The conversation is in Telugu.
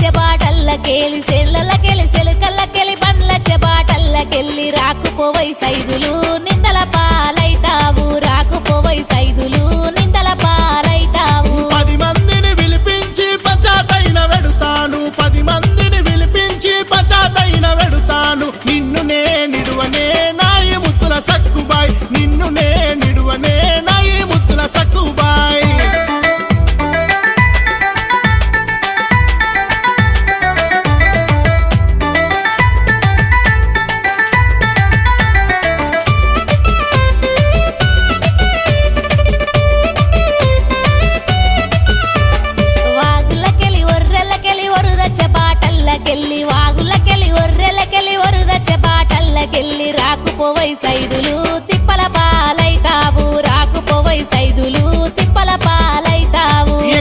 చెబాటల్లకెళ్ళి సెల్లలకెళ్ళి సెలకల్లకెళ్ళి బండ్ల చెబాటల్లకెళ్ళి రాకుపోవై సైదులు నిందల పాలైతావు రాకుపోవై సైదులు నిందల పాలైతావు 10 మందిని విలిపించి పచాతైన వెడుతాను 10 మందిని విలిపించి పచాతైన వెడుతాను నిన్ను నే నిడువనే నాయి ముద్దుల సక్కుబాయ్ నిన్ను నే నిడువనే నాయి ముద్దుల సక్కుబాయ్ వాగులకెళ్ళి ఒర్రెలకెళ్ళి వరుద చెబాటల్లకెళ్ళి రాకుపోవై సైదులు తిప్పల పాల